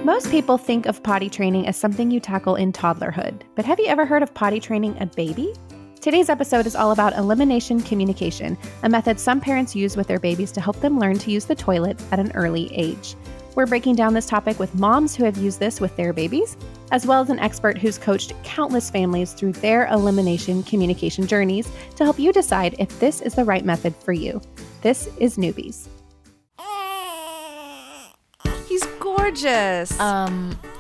Most people think of potty training as something you tackle in toddlerhood, but have you ever heard of potty training a baby? Today's episode is all about elimination communication, a method some parents use with their babies to help them learn to use the toilet at an early age. We're breaking down this topic with moms who have used this with their babies, as well as an expert who's coached countless families through their elimination communication journeys to help you decide if this is the right method for you. This is Newbies. He's gorgeous.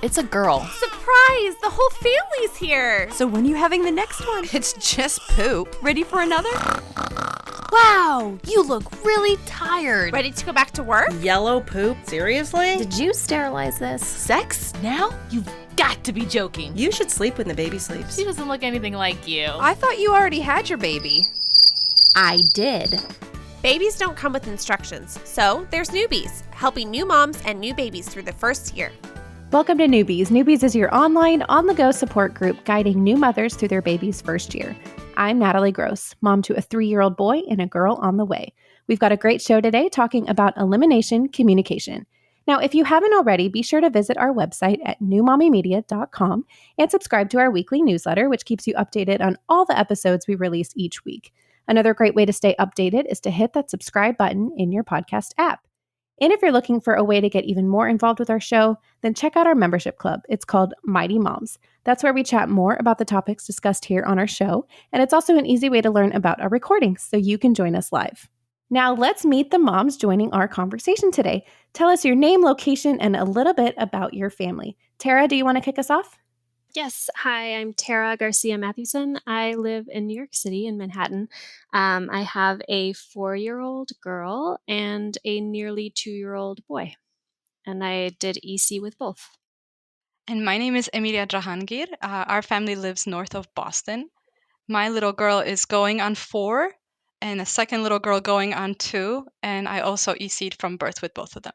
It's a girl. Surprise! The whole family's here! So when are you having the next one? It's just poop. Ready for another? Wow, you look really tired. Ready to go back to work? Yellow poop? Seriously? Did you sterilize this? Sex? Now? You've got to be joking. You should sleep when the baby sleeps. She doesn't look anything like you. I thought you already had your baby. I did. Babies don't come with instructions, so there's Newbies, helping new moms and new babies through the first year. Welcome to Newbies. Newbies is your online, on-the-go support group guiding new mothers through their baby's first year. I'm Natalie Gross, mom to a 3-year-old boy and a girl on the way. We've got a great show today talking about elimination communication. Now, if you haven't already, be sure to visit our website at newmommymedia.com and subscribe to our weekly newsletter, which keeps you updated on all the episodes we release each week. Another great way to stay updated is to hit that subscribe button in your podcast app. And if you're looking for a way to get even more involved with our show, then check out our membership club. It's called Mighty Moms. That's where we chat more about the topics discussed here on our show, and it's also an easy way to learn about our recordings, so you can join us live. Now let's meet the moms joining our conversation today. Tell us your name, location, and a little bit about your family. Tara, do you want to kick us off? Yes. Hi, I'm Tara Garcia Mathewson. I live in New York City in Manhattan. I have a 4-year-old girl and a nearly 2-year-old boy. And I did EC with both. And my name is Emilia Jahangir. Our family lives north of Boston. My little girl is going on 4 and a second little girl going on 2. And I also EC'd from birth with both of them.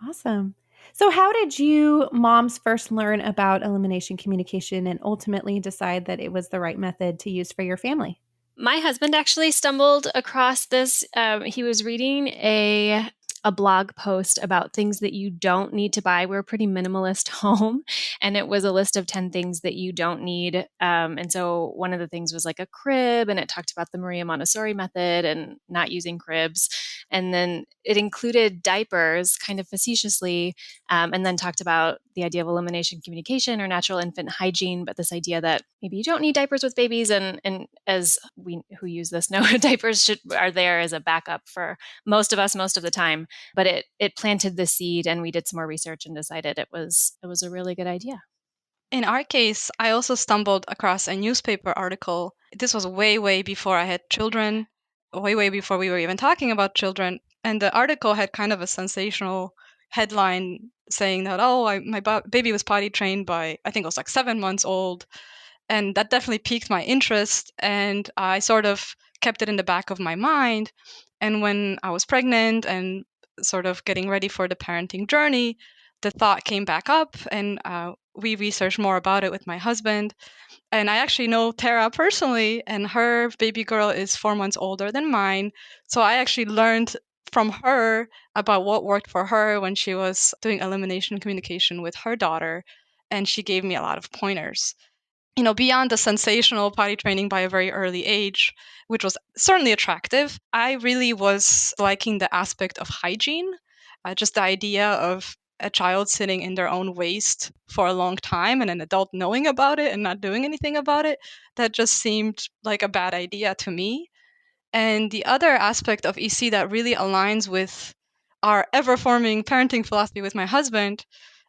Awesome. So how did you moms first learn about elimination communication and ultimately decide that it was the right method to use for your family? My husband actually stumbled across this. He was reading a blog post about things that you don't need to buy. We're a pretty minimalist home, and it was a list of 10 things that you don't need. And so one of the things was like a crib, and it talked about the Maria Montessori method and not using cribs. And then it included diapers kind of facetiously, and then talked about the idea of elimination communication or natural infant hygiene, but this idea that maybe you don't need diapers with babies. And as we who use this know, diapers are there as a backup for most of us most of the time. But it planted the seed, and we did some more research and decided it was a really good idea. In our case, I also stumbled across a newspaper article. This was way, way before I had children, way, way before we were even talking about children. And the article had kind of a sensational headline saying that, my baby was potty trained by, I think it was like 7 months old. And that definitely piqued my interest. And I sort of kept it in the back of my mind. And when I was pregnant and sort of getting ready for the parenting journey, the thought came back up, and we researched more about it with my husband. And I actually know Tara personally, and her baby girl is 4 months older than mine. So I actually learned from her about what worked for her when she was doing elimination communication with her daughter, and she gave me a lot of pointers. You know, beyond the sensational potty training by a very early age, which was certainly attractive, I really was liking the aspect of hygiene, just the idea of a child sitting in their own waste for a long time and an adult knowing about it and not doing anything about it. That just seemed like a bad idea to me. And the other aspect of EC that really aligns with our ever-forming parenting philosophy with my husband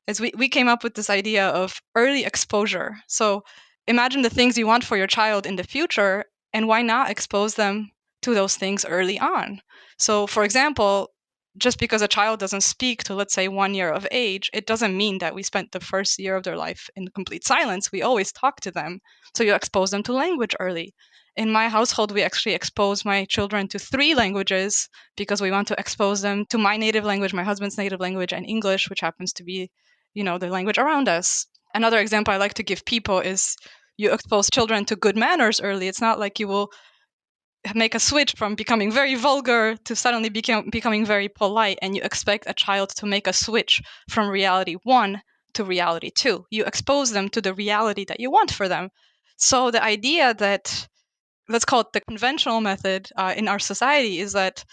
is we came up with this idea of early exposure. So imagine the things you want for your child in the future, and why not expose them to those things early on? So, for example, just because a child doesn't speak to, let's say, 1 year of age, it doesn't mean that we spent the first year of their life in complete silence. We always talk to them. So you expose them to language early. In my household, we actually expose my children to 3 languages because we want to expose them to my native language, my husband's native language, and English, which happens to be, the language around us. Another example I like to give people is you expose children to good manners early. It's not like you will make a switch from becoming very vulgar to suddenly becoming very polite, and you expect a child to make a switch from reality 1 to reality too. You expose them to the reality that you want for them. So the idea that, let's call it the conventional method in our society, is that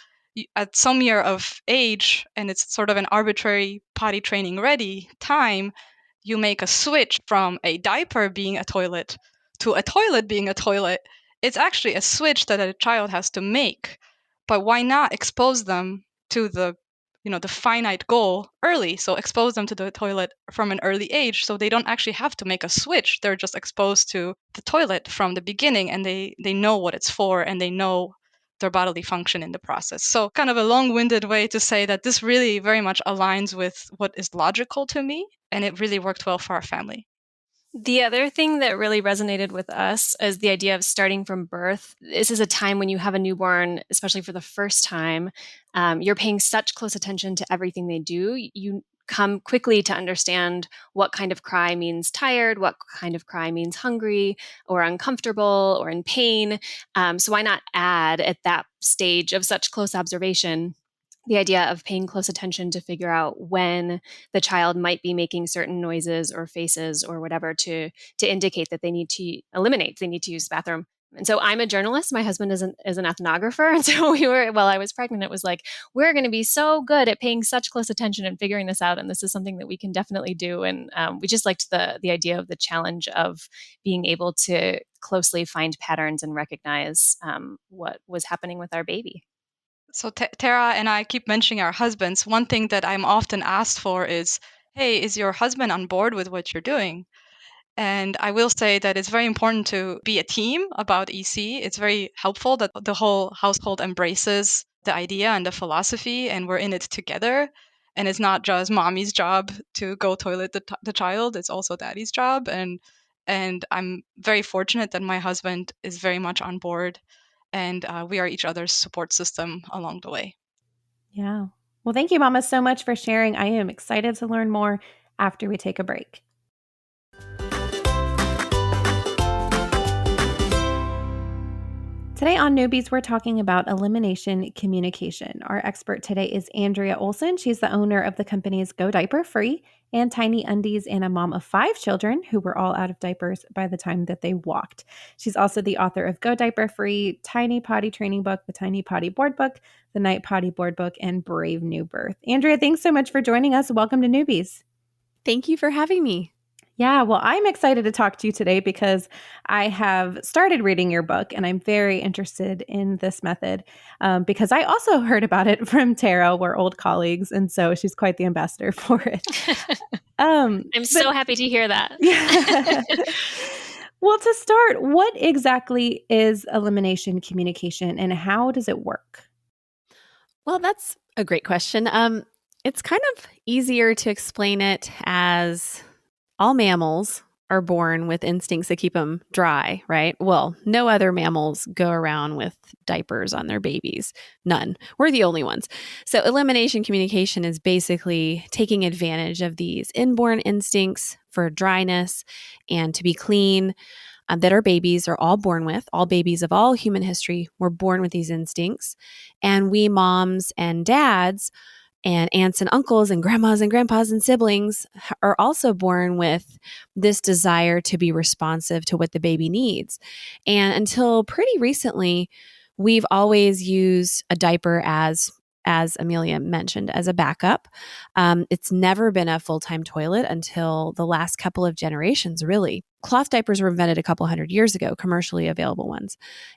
at some year of age, and it's sort of an arbitrary potty training ready time, you make a switch from a diaper being a toilet to a toilet being a toilet. It's actually a switch that a child has to make. But why not expose them to the finite goal early? So expose them to the toilet from an early age, so they don't actually have to make a switch. They're just exposed to the toilet from the beginning, and they know what it's for, and they know their bodily function in the process. So kind of a long-winded way to say that this really very much aligns with what is logical to me, and it really worked well for our family. The other thing that really resonated with us is the idea of starting from birth. This is a time when you have a newborn, especially for the first time, you're paying such close attention to everything they do. You come quickly to understand what kind of cry means tired, what kind of cry means hungry or uncomfortable or in pain. So why not add at that stage of such close observation the idea of paying close attention to figure out when the child might be making certain noises or faces or whatever to indicate that they need to eliminate, they need to use the bathroom. And so I'm a journalist. My husband is an ethnographer. And so while I was pregnant, it was like, we're going to be so good at paying such close attention and figuring this out. And this is something that we can definitely do. And we just liked the idea of the challenge of being able to closely find patterns and recognize what was happening with our baby. So Tara and I keep mentioning our husbands. One thing that I'm often asked for is, hey, is your husband on board with what you're doing? And I will say that it's very important to be a team about EC. It's very helpful that the whole household embraces the idea and the philosophy, and we're in it together. And it's not just mommy's job to go toilet the child, it's also daddy's job. And I'm very fortunate that my husband is very much on board, and we are each other's support system along the way. Yeah. Well, thank you, Mama, so much for sharing. I am excited to learn more after we take a break. Today on Newbies, we're talking about elimination communication. Our expert today is Andrea Olson. She's the owner of the companies Go Diaper Free and Tiny Undies, and a mom of 5 children who were all out of diapers by the time that they walked. She's also the author of Go Diaper Free, Tiny Potty Training Book, the Tiny Potty Board Book, the Night Potty Board Book, and Brave New Birth. Andrea, thanks so much for joining us. Welcome to Newbies. Thank you for having me. Yeah, well, I'm excited to talk to you today because I have started reading your book and I'm very interested in this method because I also heard about it from Tara. We're old colleagues, and so she's quite the ambassador for it. I'm so happy to hear that. Yeah. Well, to start, what exactly is elimination communication and how does it work? Well, that's a great question. It's kind of easier to explain it as all mammals are born with instincts that keep them dry, right? Well, no other mammals go around with diapers on their babies. None. We're the only ones. So elimination communication is basically taking advantage of these inborn instincts for dryness and to be clean that our babies are all born with. All babies of all human history were born with these instincts. And we moms and dads and aunts and uncles and grandmas and grandpas and siblings are also born with this desire to be responsive to what the baby needs. And until pretty recently, we've always used a diaper as Amelia mentioned, as a backup. It's never been a full-time toilet until the last couple of generations, really. Cloth diapers were invented a couple hundred years ago, commercially available ones.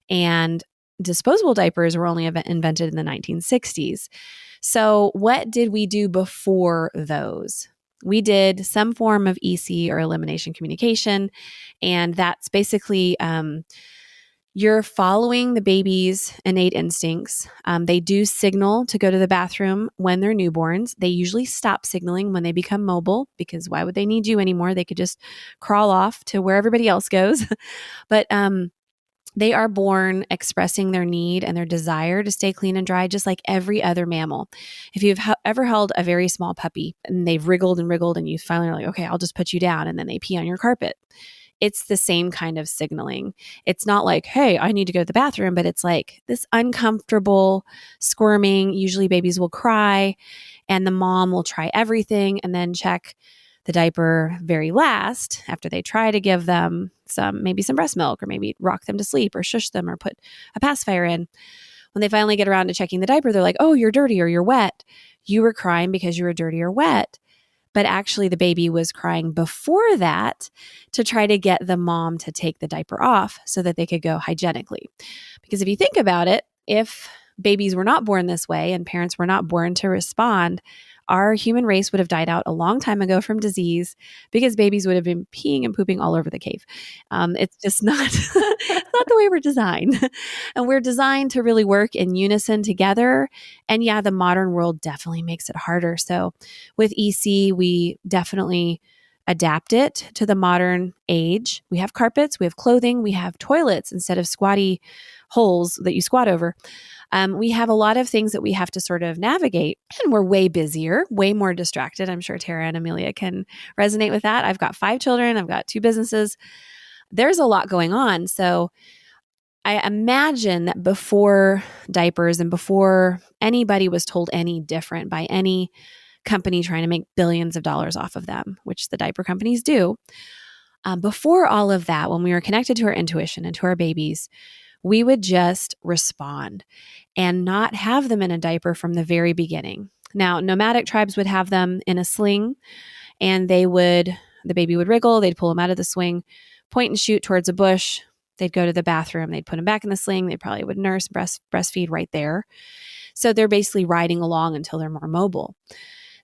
And disposable diapers were only invented in the 1960s. So what did we do before those? We did some form of EC or elimination communication, and that's basically you're following the baby's innate instincts. They do signal to go to the bathroom when they're newborns. They usually stop signaling when they become mobile because why would they need you anymore? They could just crawl off to where everybody else goes. But they are born expressing their need and their desire to stay clean and dry, just like every other mammal. If you've ever held a very small puppy and they've wriggled and you finally are like, okay, I'll just put you down, and then they pee on your carpet. It's the same kind of signaling. It's not like, hey, I need to go to the bathroom, but it's like this uncomfortable squirming. Usually babies will cry and the mom will try everything and then check the diaper very last after they try to give them maybe some breast milk or maybe rock them to sleep or shush them or put a pacifier in. When they finally get around to checking the diaper, they're like, oh, you're dirty or you're wet. You were crying because you were dirty or wet. But actually the baby was crying before that to try to get the mom to take the diaper off so that they could go hygienically. Because if you think about it, if babies were not born this way and parents were not born to respond, our human race would have died out a long time ago from disease because babies would have been peeing and pooping all over the cave. It's just not, it's not the way we're designed. And we're designed to really work in unison together. And yeah, the modern world definitely makes it harder. So with EC, we definitely adapt it to the modern age. We have carpets, we have clothing, we have toilets instead of squatty holes that you squat over. We have a lot of things that we have to sort of navigate, and we're way busier, way more distracted. I'm sure Tara and Amelia can resonate with that. I've got 5 children. I've got 2 businesses. There's a lot going on. So I imagine that before diapers and before anybody was told any different by any company trying to make billions of dollars off of them, which the diaper companies do, before all of that, when we were connected to our intuition and to our babies, we would just respond and not have them in a diaper from the very beginning. Now, nomadic tribes would have them in a sling, and the baby would wriggle, they'd pull them out of the swing, point and shoot towards a bush, they'd go to the bathroom, they'd put them back in the sling, they probably would nurse, breastfeed right there. So they're basically riding along until they're more mobile.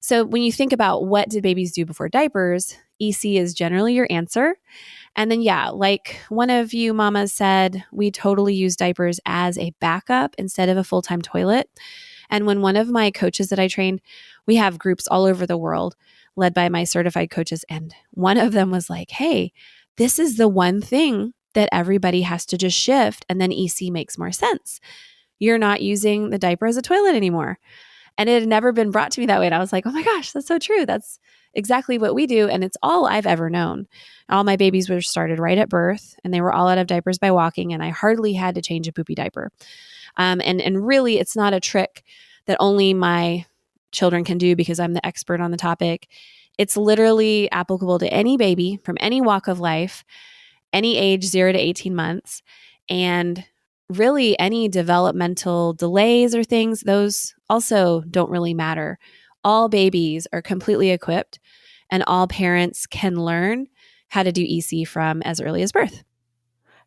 So when you think about what did babies do before diapers, EC is generally your answer. And then, yeah, like one of you mamas said, we totally use diapers as a backup instead of a full-time toilet. And when one of my coaches that I trained, we have groups all over the world led by my certified coaches. And one of them was like, hey, this is the one thing that everybody has to just shift. And then EC makes more sense. You're not using the diaper as a toilet anymore. And it had never been brought to me that way. And I was like, oh my gosh, that's so true. That's exactly what we do. And it's all I've ever known. All my babies were started right at birth, and they were all out of diapers by walking. And I hardly had to change a poopy diaper. And really, it's not a trick that only my children can do because I'm the expert on the topic. It's literally applicable to any baby from any walk of life, any age, 0 to 18 months. And really any developmental delays or things, those also don't really matter. All babies are completely equipped, and all parents can learn how to do EC from as early as birth.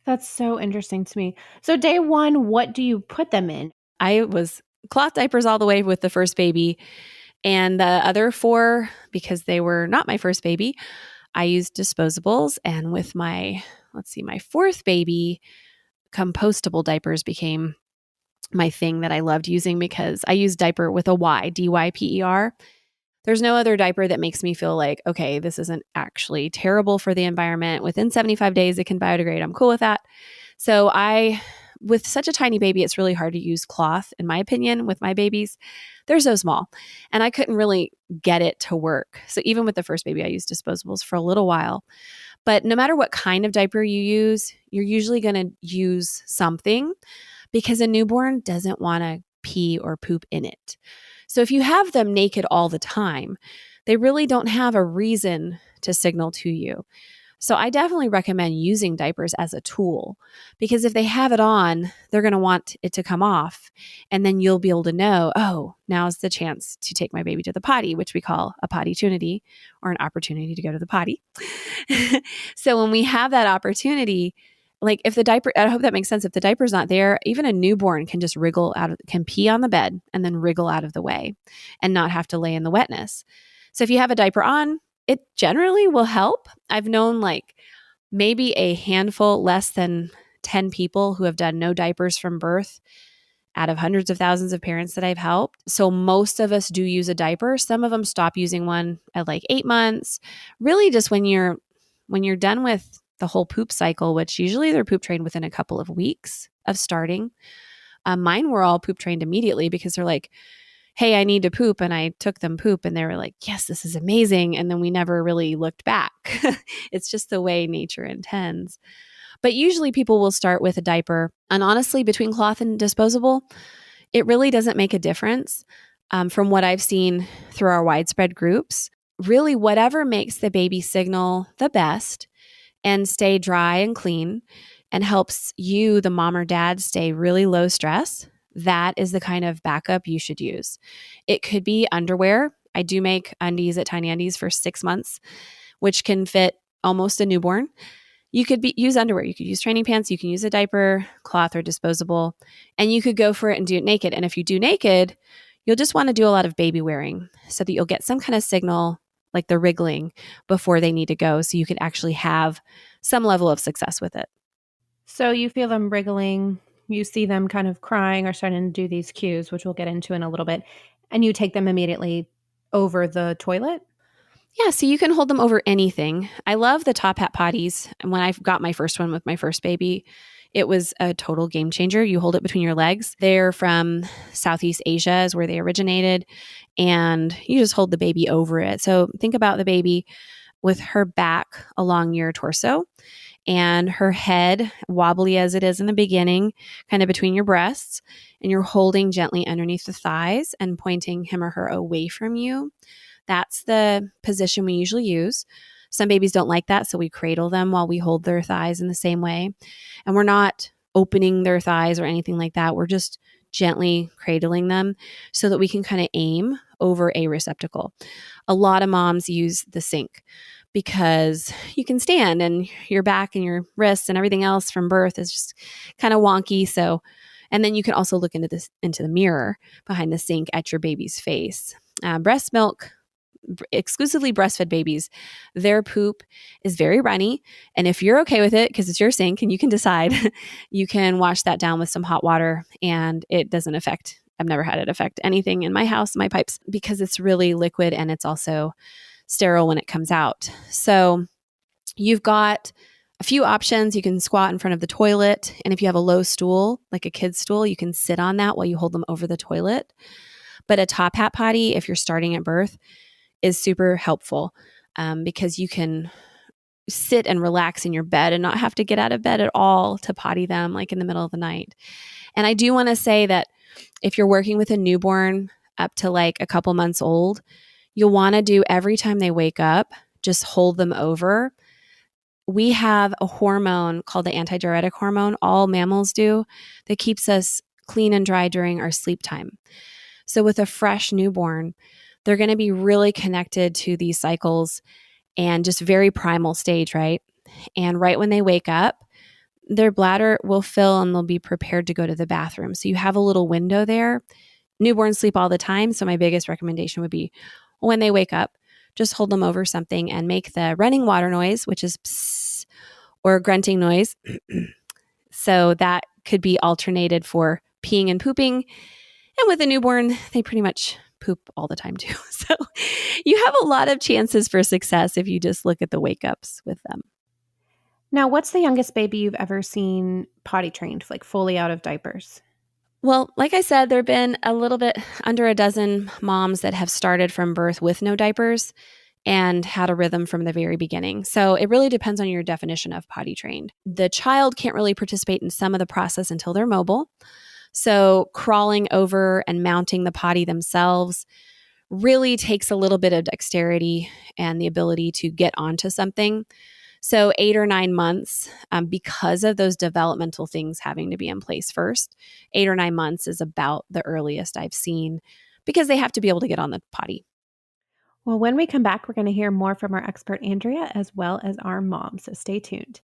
That's so interesting to me. So day 1, what do you put them in? I was cloth diapers all the way with the first baby, and the other 4, because they were not my first baby, I used disposables. And with my 4th baby, compostable diapers became my thing that I loved using because I use diaper with a Y, DYPER. There's no other diaper that makes me feel like, okay, this isn't actually terrible for the environment. Within 75 days, it can biodegrade. I'm cool with that. So with such a tiny baby, it's really hard to use cloth, in my opinion, with my babies. They're so small, and I couldn't really get it to work. So even with the first baby, I used disposables for a little while. But no matter what kind of diaper you use, you're usually going to use something because a newborn doesn't want to pee or poop in it. So if you have them naked all the time, they really don't have a reason to signal to you. So I definitely recommend using diapers as a tool because if they have it on, they're going to want it to come off. And then you'll be able to know, oh, now's the chance to take my baby to the potty, which we call a potty-tunity, or an opportunity to go to the potty. So when we have that opportunity, like if the diaper, I hope that makes sense. If the diaper's not there, even a newborn can just can pee on the bed and then wriggle out of the way and not have to lay in the wetness. So if you have a diaper on, it generally will help. I've known like maybe a handful, less than 10 people who have done no diapers from birth out of hundreds of thousands of parents that I've helped. So most of us do use a diaper. Some of them stop using one at like 8 months. Really just when you're done with the whole poop cycle, which usually they're poop trained within a couple of weeks of starting. Mine were all poop trained immediately because they're like, hey, I need to poop. And I took them poop and they were like, yes, this is amazing. And then we never really looked back. It's just the way nature intends. But usually people will start with a diaper. And honestly, between cloth and disposable, it really doesn't make a difference. From what I've seen through our widespread groups, really whatever makes the baby signal the best and stay dry and clean and helps you, the mom or dad, stay really low stress, that is the kind of backup you should use. It could be underwear. I do make undies at Tiny Undies for 6 months, which can fit almost a newborn. You could use underwear. You could use training pants. You can use a diaper, cloth, or disposable. And you could go for it and do it naked. And if you do naked, you'll just want to do a lot of baby wearing so that you'll get some kind of signal like the wriggling before they need to go so you can actually have some level of success with it. So you feel them wriggling, you see them kind of crying or starting to do these cues, which we'll get into in a little bit, and you take them immediately over the toilet? Yeah, so you can hold them over anything. I love the top hat potties. And when I got my first one with my first baby, it was a total game changer. You hold it between your legs. They're from Southeast Asia is where they originated. And you just hold the baby over it. So think about the baby with her back along your torso and her head, wobbly as it is in the beginning, kind of between your breasts. And you're holding gently underneath the thighs and pointing him or her away from you. That's the position we usually use. Some babies don't like that, so we cradle them while we hold their thighs in the same way. And we're not opening their thighs or anything like that. We're just gently cradling them so that we can kind of aim over a receptacle. A lot of moms use the sink because you can stand and your back and your wrists and everything else from birth is just kind of wonky. So, and then you can also look into the mirror behind the sink at your baby's face. Breast milk, exclusively breastfed babies, their poop is very runny. And if you're okay with it, because it's your sink and you can decide, you can wash that down with some hot water and it doesn't affect, I've never had it affect anything in my house, my pipes, because it's really liquid and it's also sterile when it comes out. So you've got a few options. You can squat in front of the toilet. And if you have a low stool, like a kid's stool, you can sit on that while you hold them over the toilet. But a top hat potty, if you're starting at birth, is super helpful because you can sit and relax in your bed and not have to get out of bed at all to potty them like in the middle of the night. And I do want to say that if you're working with a newborn up to like a couple months old, you'll want to do every time they wake up, just hold them over. We have a hormone called the antidiuretic hormone, all mammals do, that keeps us clean and dry during our sleep time. So with a fresh newborn, they're going to be really connected to these cycles and just very primal stage, right? And right when they wake up, their bladder will fill and they'll be prepared to go to the bathroom. So you have a little window there. Newborns sleep all the time. So my biggest recommendation would be when they wake up, just hold them over something and make the running water noise, which is psst, or grunting noise. So that could be alternated for peeing and pooping. And with a newborn, they pretty much poop all the time too. So you have a lot of chances for success if you just look at the wake ups with them. Now, what's the youngest baby you've ever seen potty trained, like fully out of diapers? Well, like I said, there have been a little bit under a dozen moms that have started from birth with no diapers and had a rhythm from the very beginning. So it really depends on your definition of potty trained. The child can't really participate in some of the process until they're mobile. So crawling over and mounting the potty themselves really takes a little bit of dexterity and the ability to get onto something. So 8 or 9 months, because of those developmental things having to be in place first, 8 or 9 months is about the earliest I've seen because they have to be able to get on the potty. Well, when we come back, we're going to hear more from our expert, Andrea, as well as our mom. So stay tuned.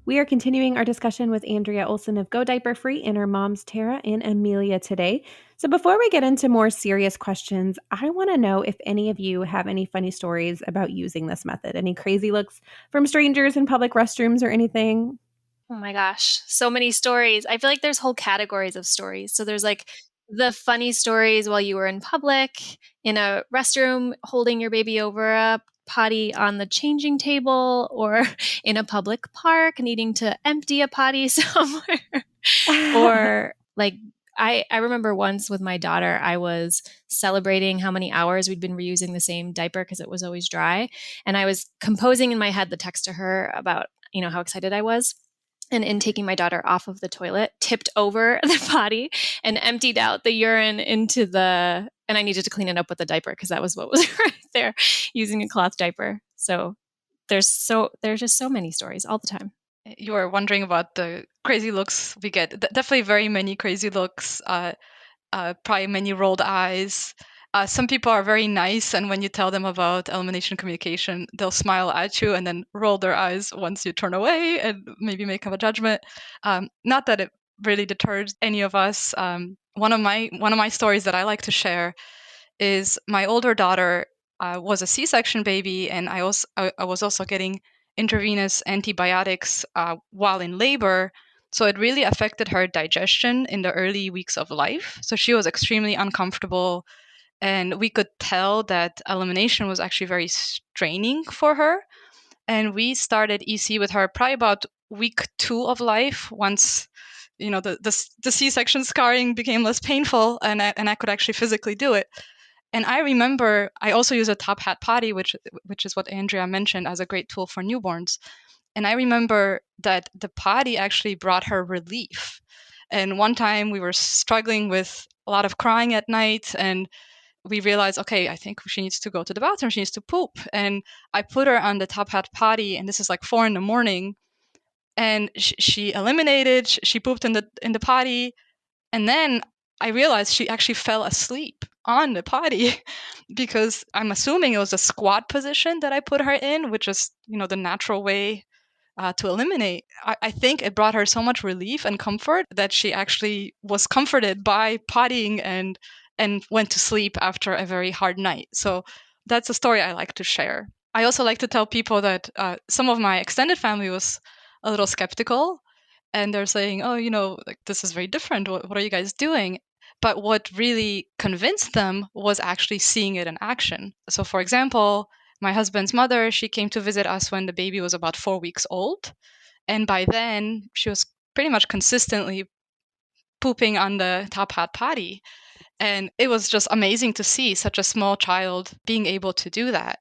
We are continuing our discussion with Andrea Olson of Go Diaper Free and her moms, Tara and Amelia, today. So before we get into more serious questions, I want to know if any of you have any funny stories about using this method. Any crazy looks from strangers in public restrooms or anything? Oh my gosh, so many stories. I feel like there's whole categories of stories. So there's like the funny stories while you were in public, in a restroom, holding your baby over a potty on the changing table, or in a public park, needing to empty a potty somewhere. Or like, I remember once with my daughter, I was celebrating how many hours we'd been reusing the same diaper because it was always dry. And I was composing in my head the text to her about, how excited I was. and in taking my daughter off of the toilet, tipped over the potty and emptied out the urine into and I needed to clean it up with a diaper because that was what was right there, using a cloth diaper. So there's just so many stories all the time. You were wondering about the crazy looks we get. Definitely very many crazy looks, probably many rolled eyes. Some people are very nice, and when you tell them about elimination communication, they'll smile at you and then roll their eyes once you turn away and maybe make up a judgment. Not that it really deters any of us. One of my stories that I like to share is my older daughter was a C-section baby, and I was also getting intravenous antibiotics while in labor. So it really affected her digestion in the early weeks of life. So she was extremely uncomfortable, and we could tell that elimination was actually very straining for her. And we started EC with her probably about week 2 of life, once the C-section scarring became less painful, and I could actually physically do it. And I remember I also use a top hat potty, which is what Andrea mentioned as a great tool for newborns. And I remember that the potty actually brought her relief. And one time we were struggling with a lot of crying at night, and we realized, okay, I think she needs to go to the bathroom. She needs to poop. And I put her on the top hat potty, and this is like 4 a.m. And she eliminated. She pooped in the potty, and then I realized she actually fell asleep on the potty because I'm assuming it was a squat position that I put her in, which is, the natural way to eliminate. I think it brought her so much relief and comfort that she actually was comforted by pottying and went to sleep after a very hard night. So that's a story I like to share. I also like to tell people that some of my extended family was a little skeptical, and they're saying, oh, like, this is very different. What are you guys doing? But what really convinced them was actually seeing it in action. So, for example, my husband's mother, she came to visit us when the baby was about 4 weeks old. And by then, she was pretty much consistently pooping on the top hat potty. And it was just amazing to see such a small child being able to do that.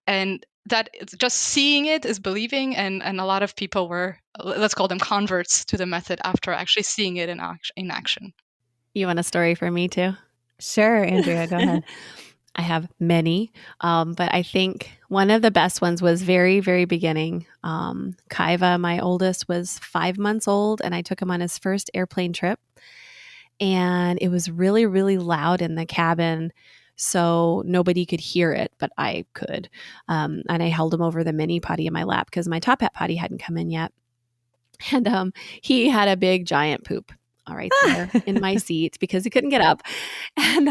And that just seeing it is believing. And a lot of people were, let's call them converts to the method after actually seeing it in action. You want a story for me too? Sure, Andrea, go ahead. I have many, but I think one of the best ones was very, very beginning. Kaiva, my oldest, was 5 months old, and I took him on his first airplane trip. And it was really, really loud in the cabin, so nobody could hear it, but I could. And I held him over the mini potty in my lap because my top hat potty hadn't come in yet. And he had a big, giant poop right there in my seat because he couldn't get up. And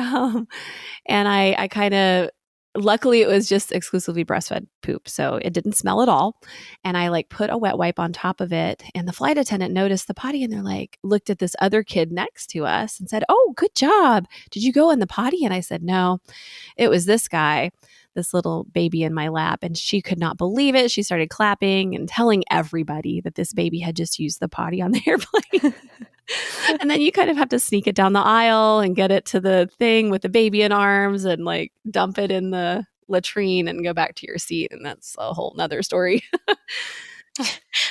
I kind of, luckily it was just exclusively breastfed poop, so it didn't smell at all. And I put a wet wipe on top of it, and the flight attendant noticed the potty, and they're looked at this other kid next to us and said, "Oh, good job. Did you go in the potty?" And I said, "No, it was this guy, this little baby in my lap." And she could not believe it. She started clapping and telling everybody that this baby had just used the potty on the airplane. And then you kind of have to sneak it down the aisle and get it to the thing with the baby in arms and dump it in the latrine and go back to your seat. And that's a whole nother story.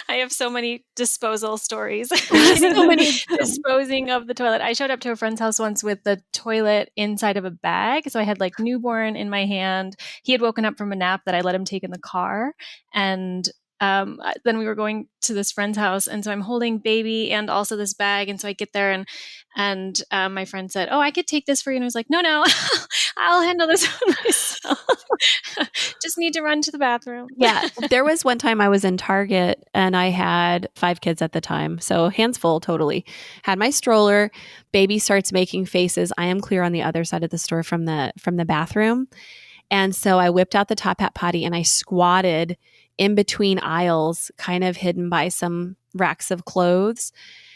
I have so many disposal stories. So many. Disposing of the toilet. I showed up to a friend's house once with the toilet inside of a bag. So I had newborn in my hand. He had woken up from a nap that I let him take in the car. And then we were going to this friend's house, and so I'm holding baby and also this bag, and so I get there, and my friend said, "Oh, I could take this for you," and I was like, "No, I'll handle this one myself. Just need to run to the bathroom." Yeah, there was one time I was in Target, and I had 5 kids at the time, so hands full, totally. Had my stroller, baby starts making faces. I am clear on the other side of the store from the bathroom, and so I whipped out the top hat potty and I squatted in between aisles, kind of hidden by some racks of clothes,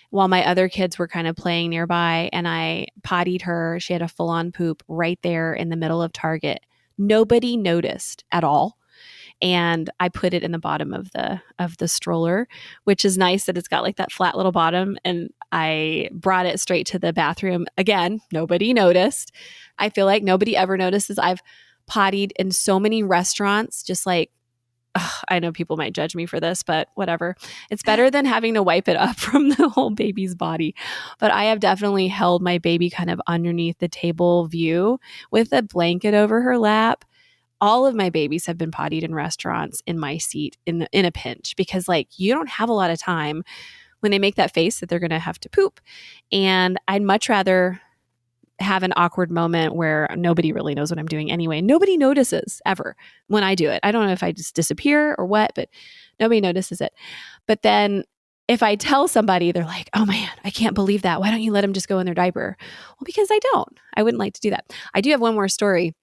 while my other kids were kind of playing nearby, and I pottied her. She had a full-on poop right there in the middle of Target. Nobody noticed at all. And I put it in the bottom of the stroller, which is nice that it's got that flat little bottom. And I brought it straight to the bathroom. Again, nobody noticed. I feel like nobody ever notices. I've pottied in so many restaurants, just I know people might judge me for this, but whatever. It's better than having to wipe it up from the whole baby's body. But I have definitely held my baby kind of underneath the table view with a blanket over her lap. All of my babies have been pottied in restaurants in my seat in a pinch, because like you don't have a lot of time when they make that face that they're going to have to poop. And I'd much rather have an awkward moment where nobody really knows what I'm doing anyway. Nobody notices ever when I do it. I don't know if I just disappear or what, but nobody notices it. But then if I tell somebody, they're like, oh man, I can't believe that. Why don't you let them just go in their diaper? Well, because I don't. I wouldn't like to do that. I do have one more story.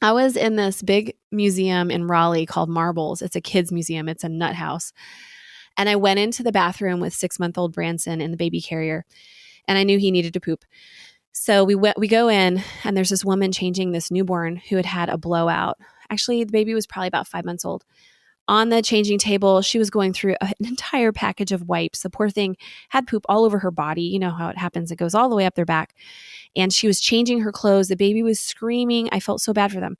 I was in this big museum in Raleigh called Marbles. It's a kids museum. It's a nut house. And I went into the bathroom with 6-month-old Branson in the baby carrier, and I knew he needed to poop. So we go in, and there's this woman changing this newborn who had had a blowout. Actually, the baby was probably about 5 months old. On the changing table, she was going through an entire package of wipes. The poor thing had poop all over her body. You know how it happens. It goes all the way up their back. And she was changing her clothes. The baby was screaming. I felt so bad for them.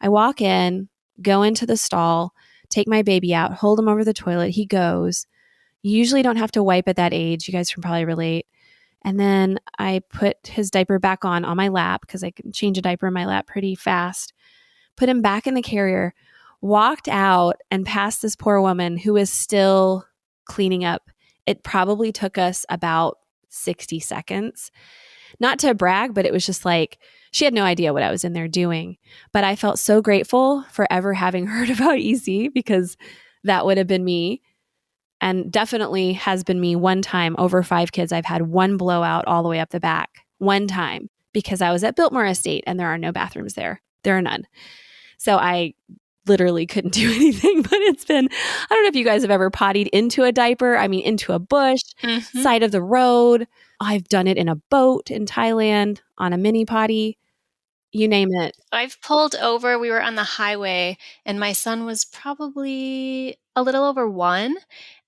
I walk in, go into the stall, take my baby out, hold him over the toilet. He goes. You usually don't have to wipe at that age. You guys can probably relate. And then I put his diaper back on my lap, because I can change a diaper in my lap pretty fast. Put him back in the carrier, walked out and past this poor woman who was still cleaning up. It probably took us about 60 seconds. Not to brag, but it was just like, she had no idea what I was in there doing. But I felt so grateful for ever having heard about EC, because that would have been me. And definitely has been me one time. Over 5 kids, I've had one blowout all the way up the back. One time, because I was at Biltmore Estate and there are no bathrooms there. There are none. So I literally couldn't do anything. But it's been, I don't know if you guys have ever pottied into a diaper. I mean, into a bush, side of the road. I've done it in a boat in Thailand, on a mini potty. You name it. I've pulled over. We were on the highway, and my son was probably a little over 1,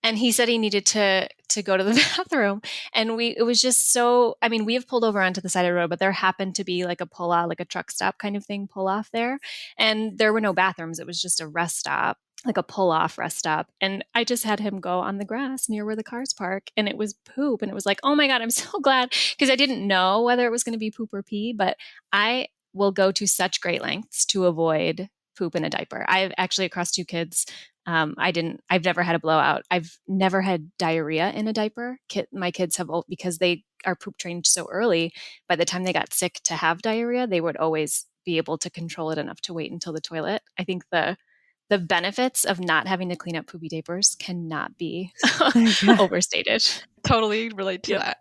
and he said he needed to go to the bathroom. And it was just so, I mean, we have pulled over onto the side of the road, but there happened to be like a pull out, like a truck stop kind of thing, pull off there. And there were no bathrooms. It was just a rest stop, like a pull off rest stop. And I just had him go on the grass near where the cars park, and it was poop. And it was like, oh my God, I'm so glad, because I didn't know whether it was going to be poop or pee, but I will go to such great lengths to avoid poop in a diaper. I've actually, across 2 kids, I've never had a blowout. I've never had diarrhea in a diaper. My kids have, because they are poop trained so early, by the time they got sick to have diarrhea, they would always be able to control it enough to wait until the toilet. I think the benefits of not having to clean up poopy diapers cannot be overstated. Totally relate to that.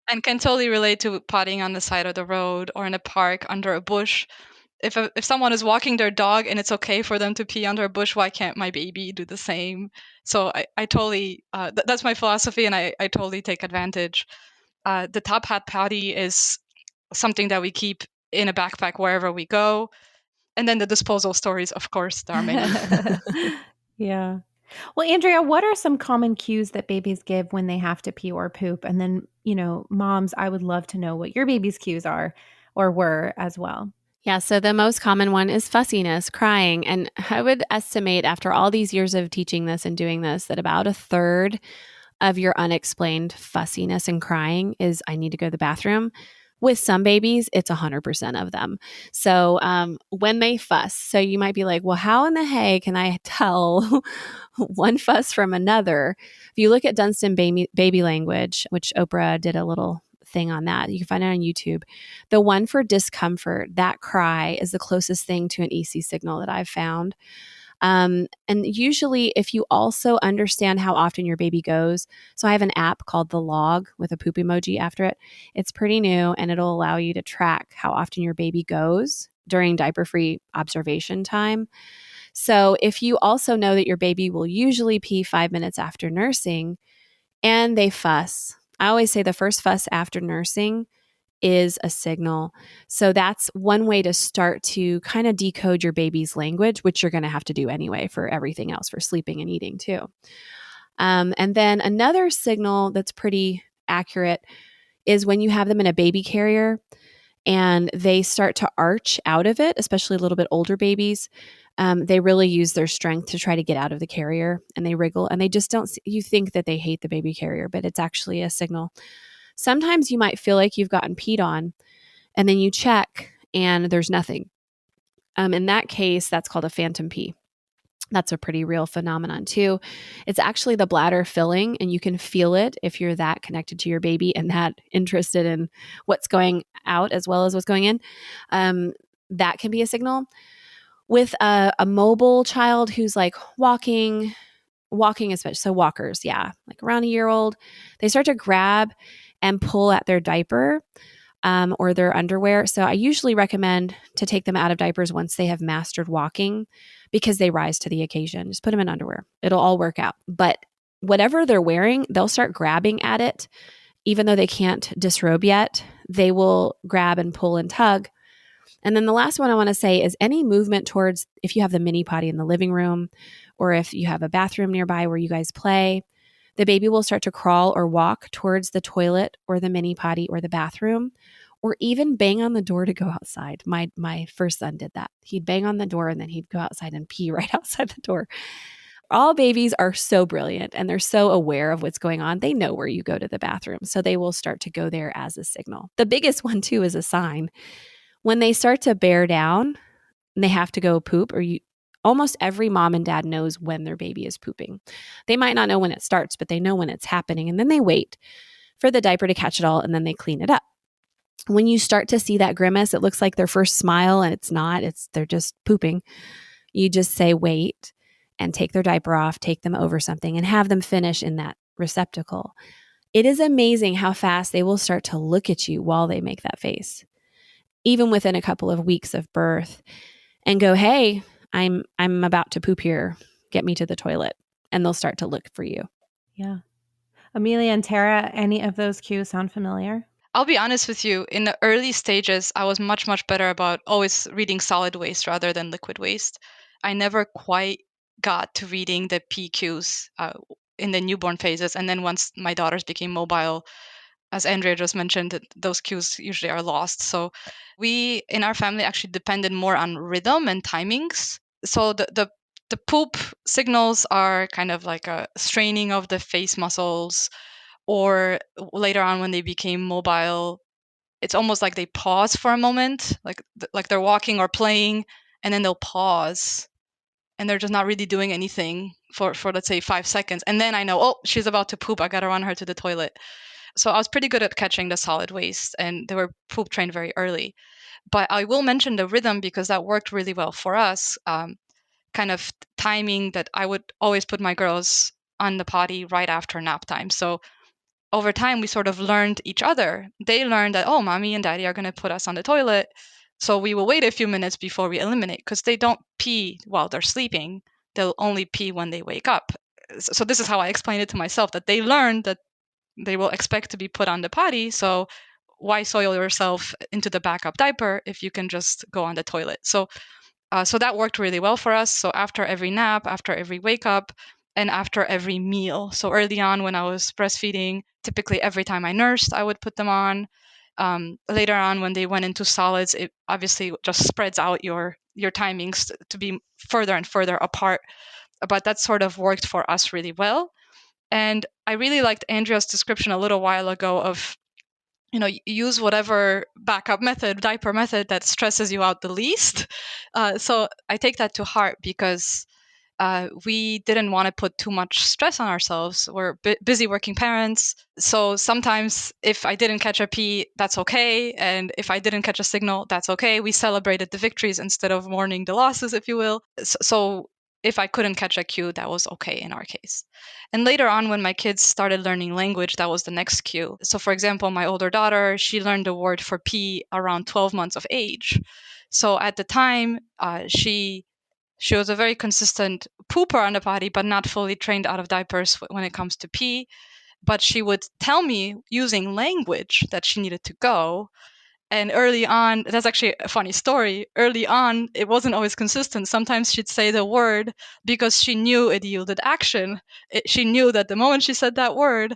And can totally relate to potting on the side of the road or in a park under a bush. If someone is walking their dog and it's okay for them to pee under a bush, why can't my baby do the same? So I totally, that's my philosophy, and I totally take advantage. The top hat potty is something that we keep in a backpack wherever we go. And then the disposal stories, of course, there are many. Yeah. Well, Andrea, what are some common cues that babies give when they have to pee or poop? And then, moms, I would love to know what your baby's cues are or were as well. Yeah, so the most common one is fussiness, crying. And I would estimate, after all these years of teaching this and doing this, that about a third of your unexplained fussiness and crying is, I need to go to the bathroom. With some babies, it's 100% of them. So when they fuss, so you might be like, well, how in the heck can I tell one fuss from another? If you look at Dunstan baby language, which Oprah did a little thing on that, you can find it on YouTube. The one for discomfort, that cry, is the closest thing to an EC signal that I've found. And usually, if you also understand how often your baby goes, so I have an app called The Log with a poop emoji after it. It's pretty new, and it'll allow you to track how often your baby goes during diaper-free observation time. So if you also know that your baby will usually pee 5 minutes after nursing, and they fuss, I always say the first fuss after nursing is a signal. So that's one way to start to kind of decode your baby's language, which you're going to have to do anyway for everything else, for sleeping and eating too. And then another signal that's pretty accurate is when you have them in a baby carrier and they start to arch out of it, especially a little bit older babies. They really use their strength to try to get out of the carrier, and they wriggle, and they just don't, you think that they hate the baby carrier, but it's actually a signal. Sometimes you might feel like you've gotten peed on, and then you check and there's nothing. In that case, that's called a phantom pee. That's a pretty real phenomenon too. It's actually the bladder filling, and you can feel it if you're that connected to your baby and that interested in what's going out as well as what's going in. That can be a signal. With a mobile child who's like walking especially, so walkers, yeah, like around a year old, they start to grab and pull at their diaper or their underwear. So I usually recommend to take them out of diapers once they have mastered walking, because they rise to the occasion. Just put them in underwear. It'll all work out. But whatever they're wearing, they'll start grabbing at it. Even though they can't disrobe yet, they will grab and pull and tug. And then the last one I want to say is any movement towards, if you have the mini potty in the living room, or if you have a bathroom nearby where you guys play, the baby will start to crawl or walk towards the toilet or the mini potty or the bathroom, or even bang on the door to go outside. My first son did that. He'd bang on the door and then he'd go outside and pee right outside the door. All babies are so brilliant, and they're so aware of what's going on. They know where you go to the bathroom, so they will start to go there as a signal. The biggest one too is a sign. When they start to bear down and they have to go poop, almost every mom and dad knows when their baby is pooping. They might not know when it starts, but they know when it's happening. And then they wait for the diaper to catch it all, and then they clean it up. When you start to see that grimace, it looks like their first smile, and it's not. They're just pooping. You just say, wait, and take their diaper off, take them over something, and have them finish in that receptacle. It is amazing how fast they will start to look at you while they make that face, even within a couple of weeks of birth, and go, hey, I'm about to poop here. Get me to the toilet. And they'll start to look for you. Yeah. Amelia and Tara, any of those cues sound familiar? I'll be honest with you, in the early stages, I was much, much better about always reading solid waste rather than liquid waste. I never quite got to reading the PQs in the newborn phases. And then once my daughters became mobile, as Andrea just mentioned, those cues usually are lost. So we, in our family, actually depended more on rhythm and timings. So the poop signals are kind of like a straining of the face muscles, or later on when they became mobile, it's almost like they pause for a moment, like they're walking or playing, and then they'll pause, and they're just not really doing anything for let's say 5 seconds, and then I know, oh, she's about to poop. I gotta run her to the toilet. So I was pretty good at catching the solid waste, and they were poop trained very early. But I will mention the rhythm because that worked really well for us. Kind of timing that I would always put my girls on the potty right after nap time. So over time, we sort of learned each other. They learned that, oh, mommy and daddy are going to put us on the toilet. So we will wait a few minutes before we eliminate, because they don't pee while they're sleeping. They'll only pee when they wake up. So this is how I explained it to myself, that they learned that they will expect to be put on the potty. So why soil yourself into the backup diaper if you can just go on the toilet? So that worked really well for us. So after every nap, after every wake up, and after every meal. So early on when I was breastfeeding, typically every time I nursed, I would put them on. Later on when they went into solids, it obviously just spreads out your timings to be further and further apart. But that sort of worked for us really well. And I really liked Andrea's description a little while ago of, use whatever backup method, diaper method that stresses you out the least. So I take that to heart because we didn't want to put too much stress on ourselves. We're busy working parents. So sometimes if I didn't catch a pee, that's okay. And if I didn't catch a signal, that's okay. We celebrated the victories instead of mourning the losses, if you will. So if I couldn't catch a cue, that was okay in our case. And later on, when my kids started learning language, that was the next cue. So for example, my older daughter, she learned the word for pee around 12 months of age. So at the time, she was a very consistent pooper on the potty, but not fully trained out of diapers when it comes to pee. But she would tell me using language that she needed to go. And early on, that's actually a funny story. Early on, it wasn't always consistent. Sometimes she'd say the word because she knew it yielded action. She knew that the moment she said that word,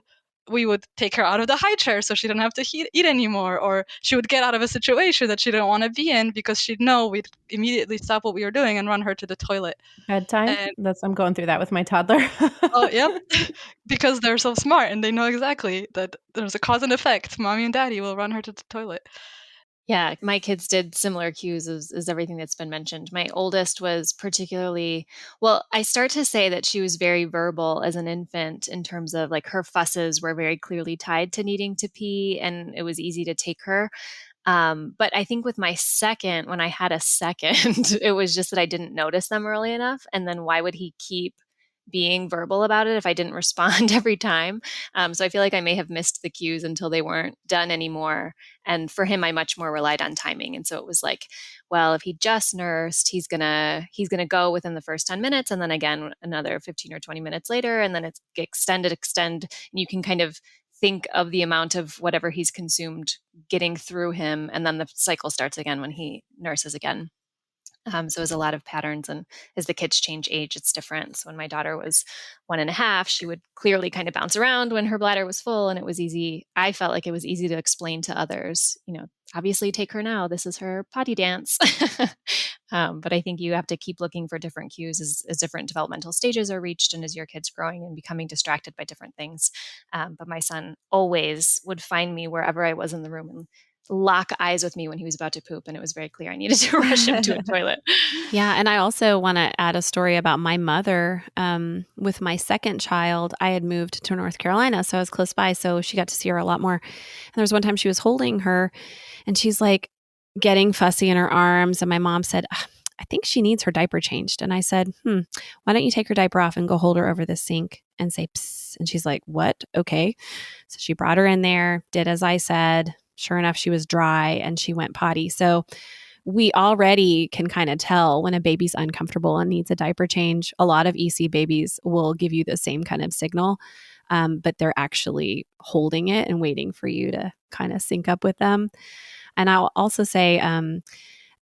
we would take her out of the high chair so she didn't have to eat anymore, or she would get out of a situation that she didn't want to be in because she'd know we'd immediately stop what we were doing and run her to the toilet. Bedtime? And I'm going through that with my toddler. oh, yep, because they're so smart and they know exactly that there's a cause and effect. Mommy and daddy will run her to the toilet. Yeah, my kids did similar cues as everything that's been mentioned. My oldest was particularly, well, I start to say that she was very verbal as an infant in terms of like her fusses were very clearly tied to needing to pee, and it was easy to take her. But I think with my second, when I had a second, it was just that I didn't notice them early enough. And then why would he keep being verbal about it if I didn't respond every time? So I feel like I may have missed the cues until they weren't done anymore. And for him, I much more relied on timing. And so it was like, well, if he just nursed, he's gonna go within the first 10 minutes, and then again another 15 or 20 minutes later, and then it's extend, and you can kind of think of the amount of whatever he's consumed getting through him, and then the cycle starts again when he nurses again. So there's a lot of patterns, and as the kids change age, it's different. So when my daughter was 1.5, she would clearly kind of bounce around when her bladder was full, and it was easy. I felt like it was easy to explain to others, obviously take her now. This is her potty dance. But I think you have to keep looking for different cues as different developmental stages are reached, and as your kid's growing and becoming distracted by different things. But my son always would find me wherever I was in the room and lock eyes with me when he was about to poop, and it was very clear I needed to rush him to a toilet. Yeah, and I also want to add a story about my mother. With my second child, I had moved to North Carolina, so I was close by, so she got to see her a lot more. And there was one time she was holding her, and she's like getting fussy in her arms, and my mom said, I think she needs her diaper changed. And I said, why don't you take her diaper off and go hold her over the sink and say, psst. And she's like, what? Okay. So she brought her in there, did as I said. Sure enough, she was dry and she went potty. So we already can kind of tell when a baby's uncomfortable and needs a diaper change. A lot of EC babies will give you the same kind of signal, but they're actually holding it and waiting for you to kind of sync up with them. And I'll also say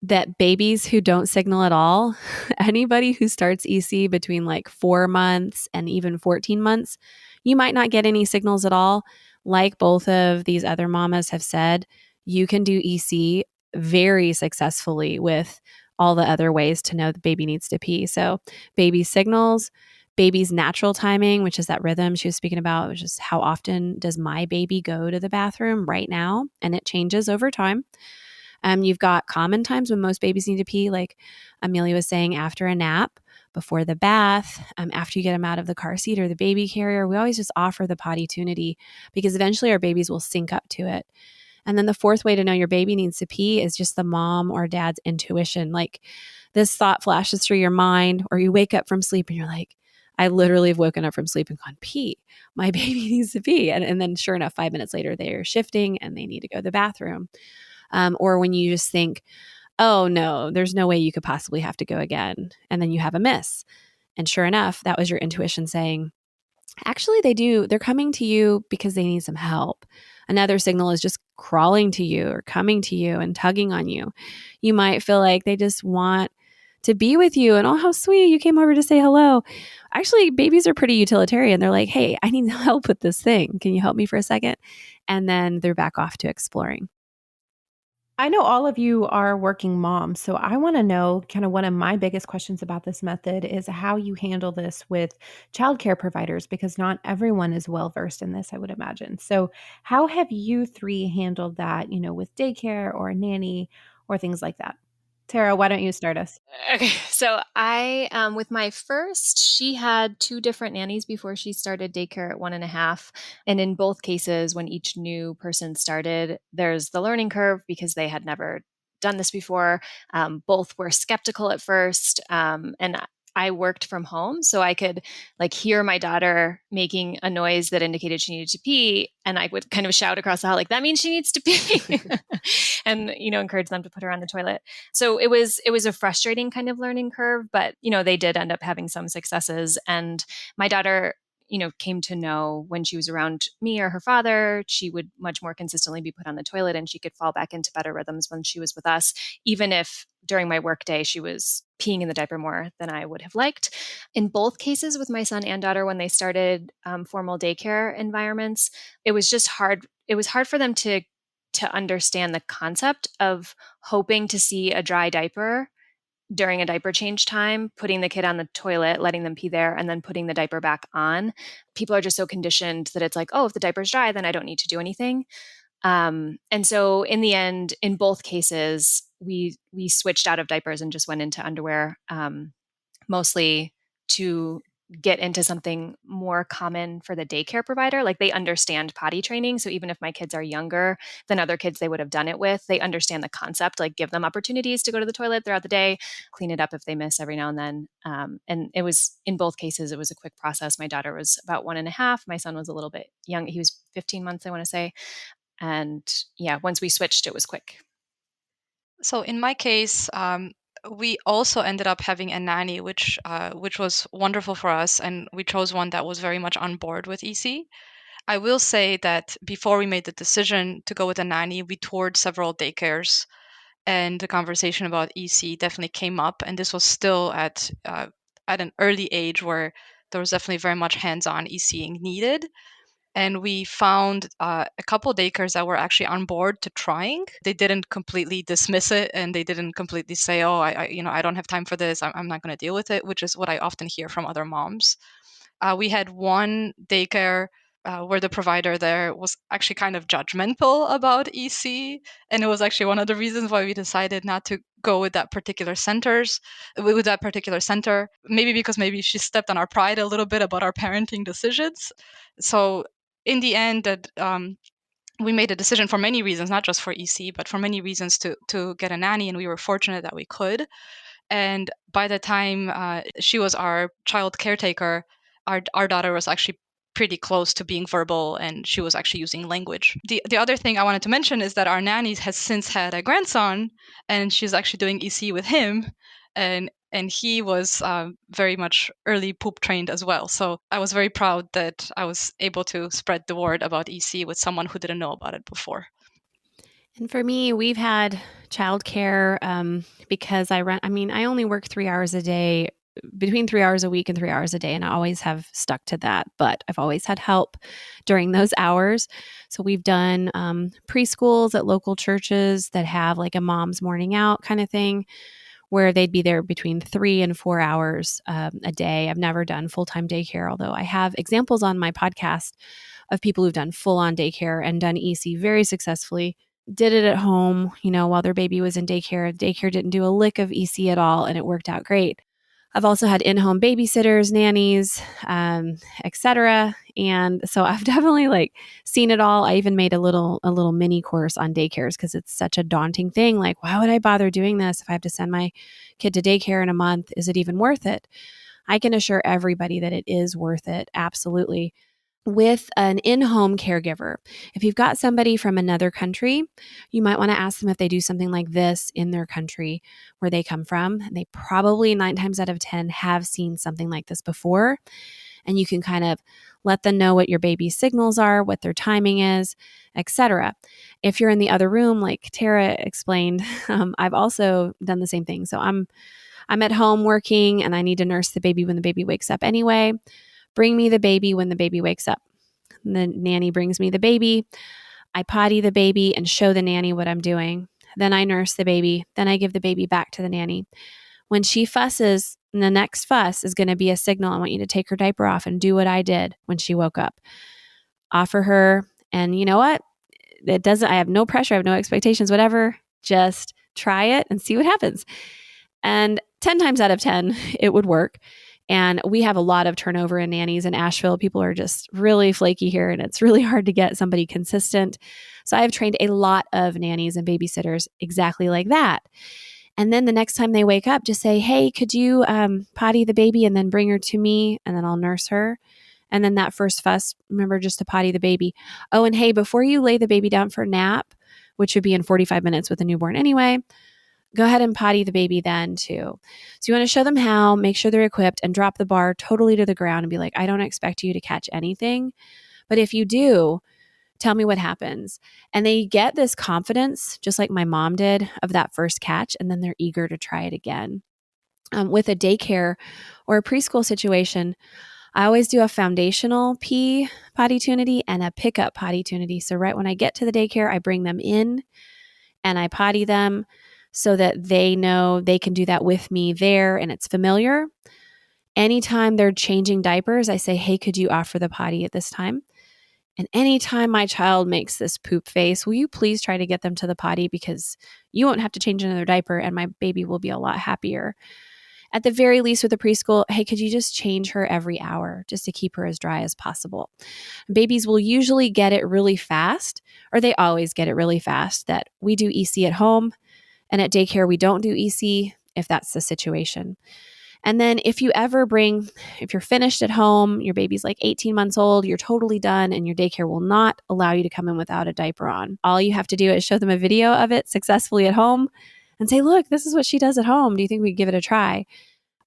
that babies who don't signal at all, anybody who starts EC between like 4 months and even 14 months, you might not get any signals at all. Like both of these other mamas have said, you can do EC very successfully with all the other ways to know the baby needs to pee. So baby signals, baby's natural timing, which is that rhythm she was speaking about, which is how often does my baby go to the bathroom right now? And it changes over time. You've got common times when most babies need to pee, like Amelia was saying, after a nap, before the bath, after you get them out of the car seat or the baby carrier. We always just offer the potty-tunity because eventually our babies will sync up to it. And then the fourth way to know your baby needs to pee is just the mom or dad's intuition. Like this thought flashes through your mind, or you wake up from sleep and you're like, I literally have woken up from sleep and gone, pee. My baby needs to pee. And then sure enough, 5 minutes later, they're shifting and they need to go to the bathroom. Or when you just think, oh no, there's no way you could possibly have to go again. And then you have a miss. And sure enough, that was your intuition saying, actually they do. They're coming to you because they need some help. Another signal is just crawling to you or coming to you and tugging on you. You might feel like they just want to be with you and, oh, how sweet, you came over to say hello. Actually, babies are pretty utilitarian. They're like, hey, I need help with this thing. Can you help me for a second? And then they're back off to exploring. I know all of you are working moms, so I want to know kind of one of my biggest questions about this method is how you handle this with childcare providers, because not everyone is well versed in this, I would imagine. So, how have you three handled that, with daycare or a nanny or things like that? Tara, why don't you start us? Okay, so I, with my first, she had 2 different nannies before she started daycare at 1.5. And in both cases, when each new person started, there's the learning curve because they had never done this before. Both were skeptical at first. And I worked from home, so I could hear my daughter making a noise that indicated she needed to pee, and I would kind of shout across the hall, like, that means she needs to pee, and encourage them to put her on the toilet. So it was a frustrating kind of learning curve, but they did end up having some successes. And my daughter, came to know when she was around me or her father, she would much more consistently be put on the toilet, and she could fall back into better rhythms when she was with us, even if during my workday she was peeing in the diaper more than I would have liked. In both cases with my son and daughter, when they started formal daycare environments, it was just hard. It was hard for them to understand the concept of hoping to see a dry diaper during a diaper change time, putting the kid on the toilet, letting them pee there, and then putting the diaper back on. People are just so conditioned that it's like, oh, if the diaper's dry, then I don't need to do anything. And so in the end, in both cases, we switched out of diapers and just went into underwear, mostly to get into something more common for the daycare provider. Like they understand potty training. So even if my kids are younger than other kids they would have done it with, they understand the concept, like give them opportunities to go to the toilet throughout the day, clean it up if they miss every now and then. And it was, in both cases, it was a quick process. My daughter was about 1.5. My son was a little bit young. He was 15 months, I want to say. And yeah, once we switched, it was quick. So in my case, we also ended up having a nanny, which was wonderful for us, and we chose one that was very much on board with EC. I will say that before we made the decision to go with a nanny, we toured several daycares, and the conversation about EC definitely came up. And this was still at an early age where there was definitely very much hands-on ECing needed. And we found a couple daycares that were actually on board to trying. They didn't completely dismiss it, and they didn't completely say, "Oh, I don't have time for this. I'm not going to deal with it," which is what I often hear from other moms. We had one daycare where the provider there was actually kind of judgmental about EC, and it was actually one of the reasons why we decided not to go with that particular with that particular center. Maybe because maybe she stepped on our pride a little bit about our parenting decisions. So in the end, that we made a decision for many reasons, not just for EC, but for many reasons to get a nanny, and we were fortunate that we could. And by the time she was our child caretaker, our daughter was actually pretty close to being verbal, and she was actually using language. The other thing I wanted to mention is that our nanny has since had a grandson, and she's actually doing EC with him, and he was very much early poop trained as well. So I was very proud that I was able to spread the word about EC with someone who didn't know about it before. And for me, we've had childcare because I only work 3 hours a day, between 3 hours a week and 3 hours a day. And I always have stuck to that, but I've always had help during those hours. So we've done preschools at local churches that have like a mom's morning out kind of thing, where they'd be there between 3 and 4 hours a day. I've never done full-time daycare, although I have examples on my podcast of people who've done full-on daycare and done EC very successfully. Did it at home, while their baby was in daycare. Daycare didn't do a lick of EC at all, and it worked out great. I've also had in-home babysitters, nannies, etc. And so I've definitely seen it all. I even made a little mini course on daycares because it's such a daunting thing. Like, why would I bother doing this if I have to send my kid to daycare in a month? Is it even worth it? I can assure everybody that it is worth it. Absolutely. With an in-home caregiver, if you've got somebody from another country, you might want to ask them if they do something like this in their country where they come from. And they probably 9 times out of 10 have seen something like this before. And you can kind of let them know what your baby's signals are, what their timing is, etc. If you're in the other room, like Tara explained, I've also done the same thing. So I'm at home working and I need to nurse the baby when the baby wakes up anyway. Bring me the baby when the baby wakes up. The nanny brings me the baby. I potty the baby and show the nanny what I'm doing. Then I nurse the baby. Then I give the baby back to the nanny. When she fusses, the next fuss is going to be a signal. I want you to take her diaper off and do what I did when she woke up. Offer her. And you know what? I have no pressure. I have no expectations, whatever. Just try it and see what happens. And 10 times out of 10, it would work. And we have a lot of turnover in nannies in Asheville. People are just really flaky here, and it's really hard to get somebody consistent. So I've trained a lot of nannies and babysitters exactly like that. And then the next time they wake up, just say, hey, could you potty the baby and then bring her to me, and then I'll nurse her. And then that first fuss, remember just to potty the baby. Oh, and hey, before you lay the baby down for a nap, which would be in 45 minutes with a newborn anyway, go ahead and potty the baby then too. So you want to show them how, make sure they're equipped, and drop the bar totally to the ground and be like, I don't expect you to catch anything. But if you do, tell me what happens. And they get this confidence, just like my mom did, of that first catch, and then they're eager to try it again. With a daycare or a preschool situation, I always do a foundational pee potty tunity and a pickup potty tunity. So right when I get to the daycare, I bring them in and I potty them so that they know they can do that with me there and it's familiar. Anytime they're changing diapers, I say, hey, could you offer the potty at this time? And anytime my child makes this poop face, will you please try to get them to the potty because you won't have to change another diaper and my baby will be a lot happier. At the very least with the preschool, hey, could you just change her every hour just to keep her as dry as possible? Babies will usually get it really fast, or they always get it really fast, that we do EC at home and at daycare we don't do EC if that's the situation. And then if you're finished at home, your baby's like 18 months old, you're totally done, and your daycare will not allow you to come in without a diaper on. All you have to do is show them a video of it successfully at home and say, look, this is what she does at home. Do you think we'd give it a try?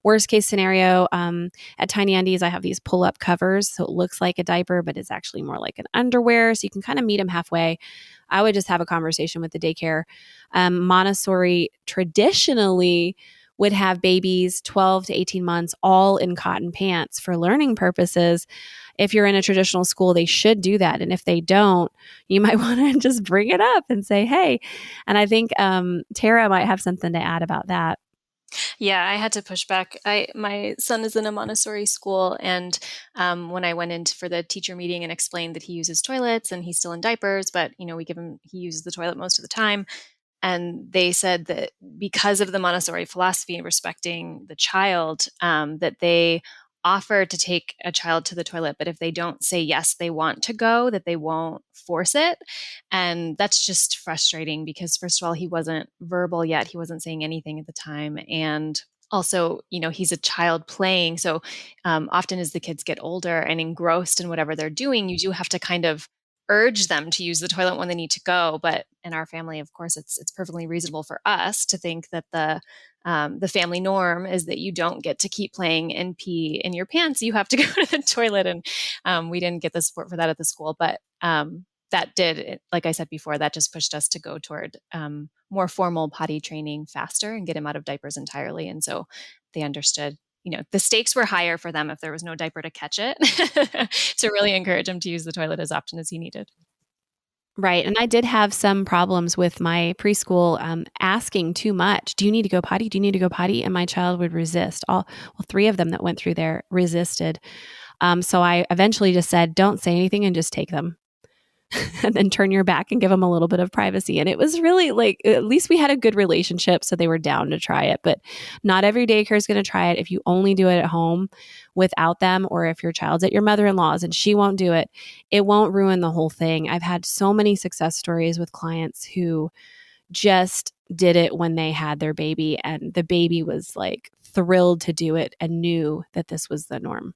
Worst case scenario, at Tiny Undies, I have these pull-up covers. So it looks like a diaper, but it's actually more like an underwear. So you can kind of meet them halfway. I would just have a conversation with the daycare. Montessori traditionally would have babies 12 to 18 months all in cotton pants for learning purposes. If you're in a traditional school, they should do that. And if they don't, you might want to just bring it up and say, hey. And I think Tara might have something to add about that. Yeah, I had to push back. My son is in a Montessori school, and when I went in for the teacher meeting and explained that he uses toilets and he's still in diapers, but he uses the toilet most of the time. And they said that because of the Montessori philosophy respecting the child, that they offer to take a child to the toilet, but if they don't say yes, they want to go, that they won't force it. And that's just frustrating because, first of all, he wasn't verbal yet. He wasn't saying anything at the time. And also, he's a child playing. So often as the kids get older and engrossed in whatever they're doing, you do have to kind of urge them to use the toilet when they need to go. But in our family, of course, it's perfectly reasonable for us to think that the family norm is that you don't get to keep playing and pee in your pants. You have to go to the toilet. And we didn't get the support for that at the school. But that did, like I said before, that just pushed us to go toward more formal potty training faster and get him out of diapers entirely. And so they understood, the stakes were higher for them if there was no diaper to catch it, to really encourage him to use the toilet as often as he needed. Right. And I did have some problems with my preschool asking too much. Do you need to go potty? Do you need to go potty? And my child would resist. Three of them that went through there resisted. So I eventually just said, don't say anything and just take them. And then turn your back and give them a little bit of privacy. And it was really at least we had a good relationship. So they were down to try it. But not every daycare is going to try it. If you only do it at home without them, or if your child's at your mother-in-law's and she won't do it, it won't ruin the whole thing. I've had so many success stories with clients who just did it when they had their baby, and the baby was thrilled to do it and knew that this was the norm.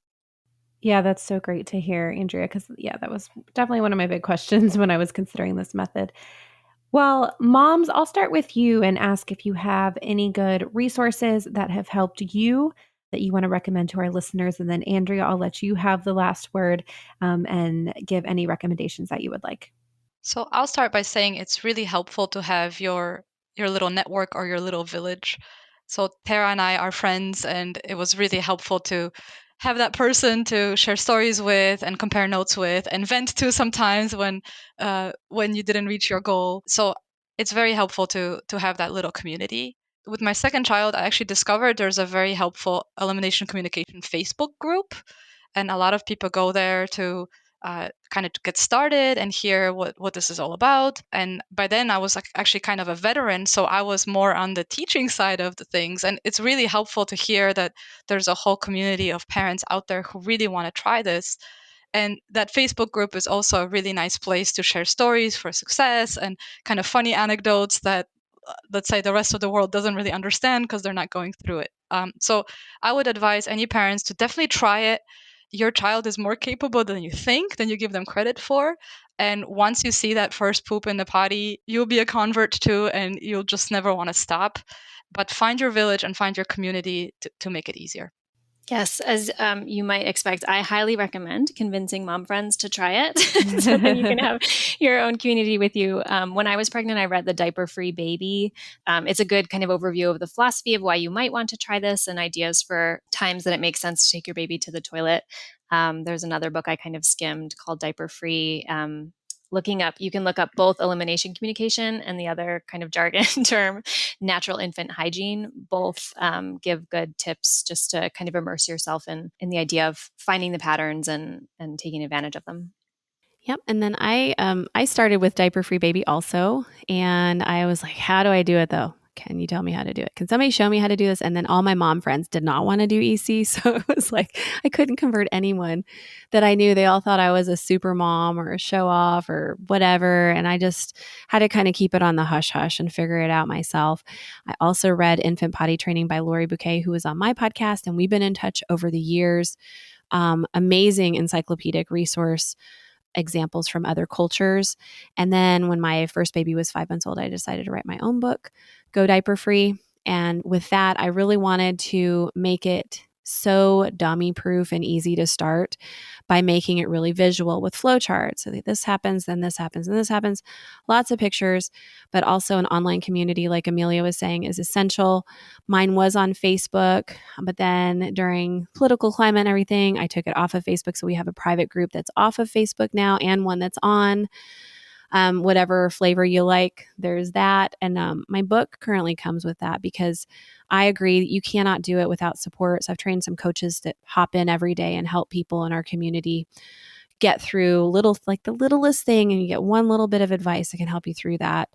Yeah, that's so great to hear, Andrea, because that was definitely one of my big questions when I was considering this method. Well, moms, I'll start with you and ask if you have any good resources that have helped you that you want to recommend to our listeners. And then Andrea, I'll let you have the last word and give any recommendations that you would like. So I'll start by saying it's really helpful to have your little network or your little village. So Tara and I are friends, and it was really helpful to have that person to share stories with and compare notes with and vent to sometimes when you didn't reach your goal. So it's very helpful to have that little community. With my second child, I actually discovered there's a very helpful elimination communication Facebook group, and a lot of people go there to kind of get started and hear what this is all about. And by then I was actually kind of a veteran, so I was more on the teaching side of the things. And it's really helpful to hear that there's a whole community of parents out there who really want to try this. And that Facebook group is also a really nice place to share stories for success and kind of funny anecdotes that, let's say, the rest of the world doesn't really understand because they're not going through it. So I would advise any parents to definitely try it. Your child is more capable than you think, than you give them credit for. And once you see that first poop in the potty, you'll be a convert too, and you'll just never want to stop. But find your village and find your community to make it easier. Yes, as you might expect, I highly recommend convincing mom friends to try it so that you can have your own community with you. When I was pregnant, I read The Diaper-Free Baby. It's a good kind of overview of the philosophy of why you might want to try this and ideas for times that it makes sense to take your baby to the toilet. There's another book I kind of skimmed called Diaper-Free. You can look up both elimination communication and the other kind of jargon term, natural infant hygiene. Both give good tips just to kind of immerse yourself in the idea of finding the patterns and taking advantage of them. Yep. And then I started with Diaper Free Baby also. And I was like, how do I do it though? Can you tell me how to do it? Can somebody show me how to do this? And then all my mom friends did not want to do EC. So it was like, I couldn't convert anyone that I knew. They all thought I was a super mom or a show off or whatever. And I just had to kind of keep it on the hush hush and figure it out myself. I also read Infant Potty Training by Lori Bouquet, who was on my podcast. And we've been in touch over the years. Amazing encyclopedic resource, examples from other cultures. And then when my first baby was 5 months old, I decided to write my own book, Go Diaper Free. And with that, I really wanted to make it so dummy proof and easy to start by making it really visual with flowcharts. So that this happens, then this happens, and this happens. Lots of pictures, but also an online community, like Amelia was saying, is essential. Mine was on Facebook, but then during political climate and everything, I took it off of Facebook. So we have a private group that's off of Facebook now and one that's on. Whatever flavor you like, there's that. And my book currently comes with that because I agree that you cannot do it without support. So I've trained some coaches that hop in every day and help people in our community get through the littlest thing, and you get one little bit of advice that can help you through that.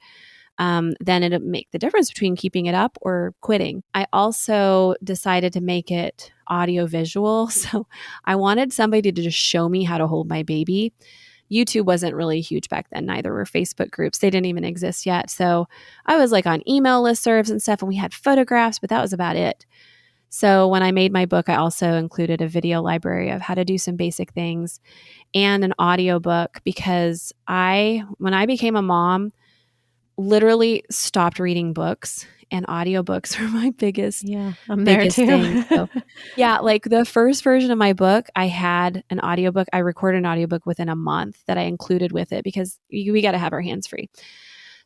Then it'll make the difference between keeping it up or quitting. I also decided to make it audio visual. So I wanted somebody to just show me how to hold my baby. YouTube wasn't really huge back then. Neither were Facebook groups. They didn't even exist yet. So I was like on email listservs and stuff, and we had photographs, but that was about it. So when I made my book, I also included a video library of how to do some basic things and an audio book because when I became a mom, literally stopped reading books, and audiobooks are my biggest I'm there too. thing. So, yeah, like the first version of my book, I had an audiobook. I recorded an audiobook within a month that I included with it because we got to have our hands free.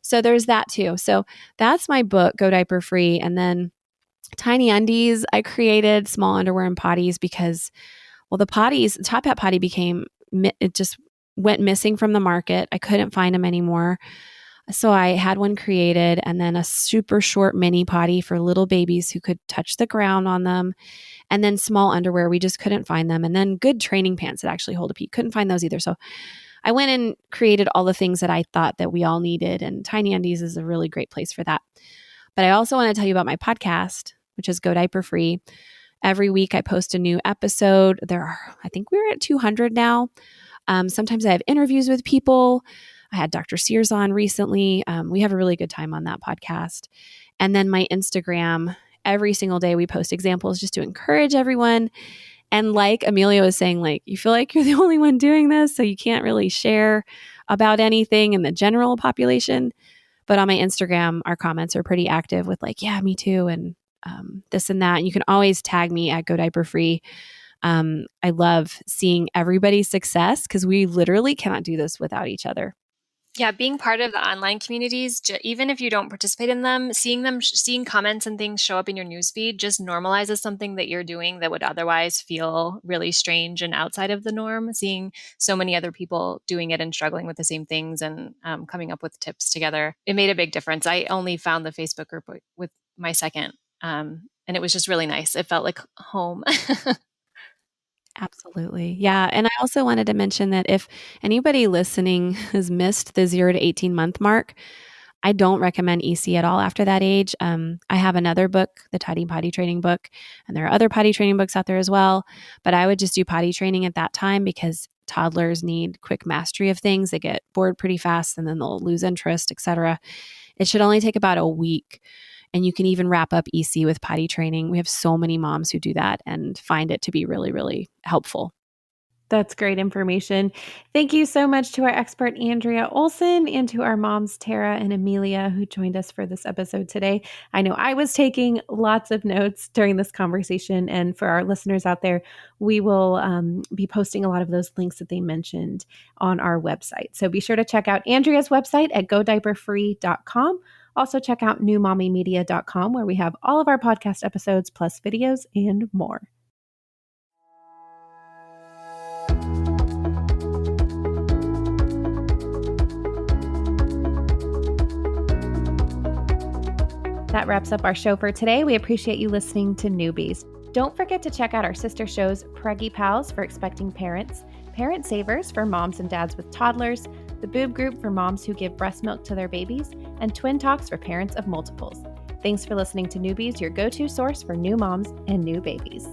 So there's that too. So that's my book, Go Diaper Free. And then Tiny Undies, I created small underwear and potties because, well, the Top Hat potty it just went missing from the market. I couldn't find them anymore. So I had one created, and then a super short mini potty for little babies who could touch the ground on them, and then small underwear. We just couldn't find them. And then good training pants that actually hold a pee. Couldn't find those either. So I went and created all the things that I thought that we all needed, and Tiny Undies is a really great place for that. But I also want to tell you about my podcast, which is Go Diaper Free. Every week I post a new episode. I think we're at 200 now. Sometimes I have interviews with people. I had Dr. Sears on recently. We have a really good time on that podcast. And then my Instagram, every single day we post examples just to encourage everyone. And like Amelia was saying, like, you feel like you're the only one doing this, so you can't really share about anything in the general population. But on my Instagram, our comments are pretty active with like, yeah, me too, and this and that. And you can always tag me at Go Diaper Free. I love seeing everybody's success because we literally cannot do this without each other. Yeah, being part of the online communities, even if you don't participate in them, seeing comments and things show up in your newsfeed just normalizes something that you're doing that would otherwise feel really strange and outside of the norm. Seeing so many other people doing it and struggling with the same things and coming up with tips together, it made a big difference. I only found the Facebook group with my second, and it was just really nice. It felt like home. Absolutely. Yeah. And I also wanted to mention that if anybody listening has missed the 0 to 18 month mark, I don't recommend EC at all after that age. I have another book, the Tidy Potty Training book, and there are other potty training books out there as well. But I would just do potty training at that time because toddlers need quick mastery of things. They get bored pretty fast and then they'll lose interest, etc. It should only take about a week. And you can even wrap up EC with potty training. We have so many moms who do that and find it to be really, really helpful. That's great information. Thank you so much to our expert, Andrea Olson, and to our moms, Tara and Amelia, who joined us for this episode today. I know I was taking lots of notes during this conversation. And for our listeners out there, we will be posting a lot of those links that they mentioned on our website. So be sure to check out Andrea's website at godiaperfree.com. Also check out newmommymedia.com, where we have all of our podcast episodes, plus videos and more. That wraps up our show for today. We appreciate you listening to Newbies. Don't forget to check out our sister shows, Preggy Pals for expecting parents, Parent Savers for moms and dads with toddlers, the Boob Group for moms who give breast milk to their babies, and Twin Talks for parents of multiples. Thanks for listening to Newbies, your go-to source for new moms and new babies.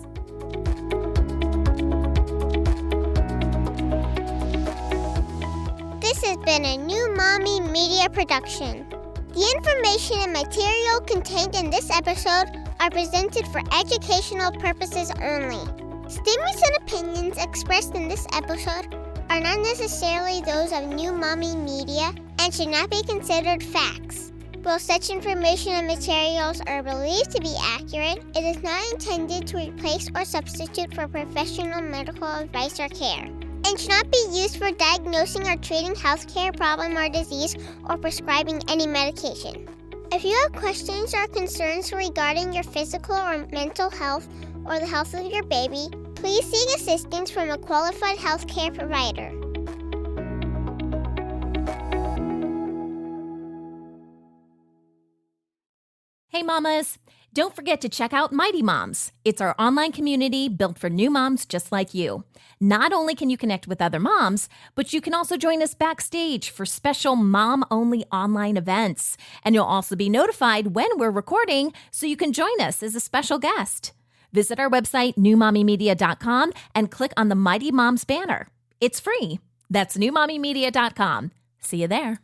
This has been a New Mommy Media production. The information and material contained in this episode are presented for educational purposes only. Statements and opinions expressed in this episode are not necessarily those of New Mommy Media and should not be considered facts. While such information and materials are believed to be accurate, it is not intended to replace or substitute for professional medical advice or care, and should not be used for diagnosing or treating healthcare problem or disease or prescribing any medication. If you have questions or concerns regarding your physical or mental health or the health of your baby, please seek assistance from a qualified healthcare provider. Hey mamas, don't forget to check out Mighty Moms. It's our online community built for new moms just like you. Not only can you connect with other moms, but you can also join us backstage for special mom-only online events. And you'll also be notified when we're recording so you can join us as a special guest. Visit our website, newmommymedia.com, and click on the Mighty Moms banner. It's free. That's newmommymedia.com. See you there.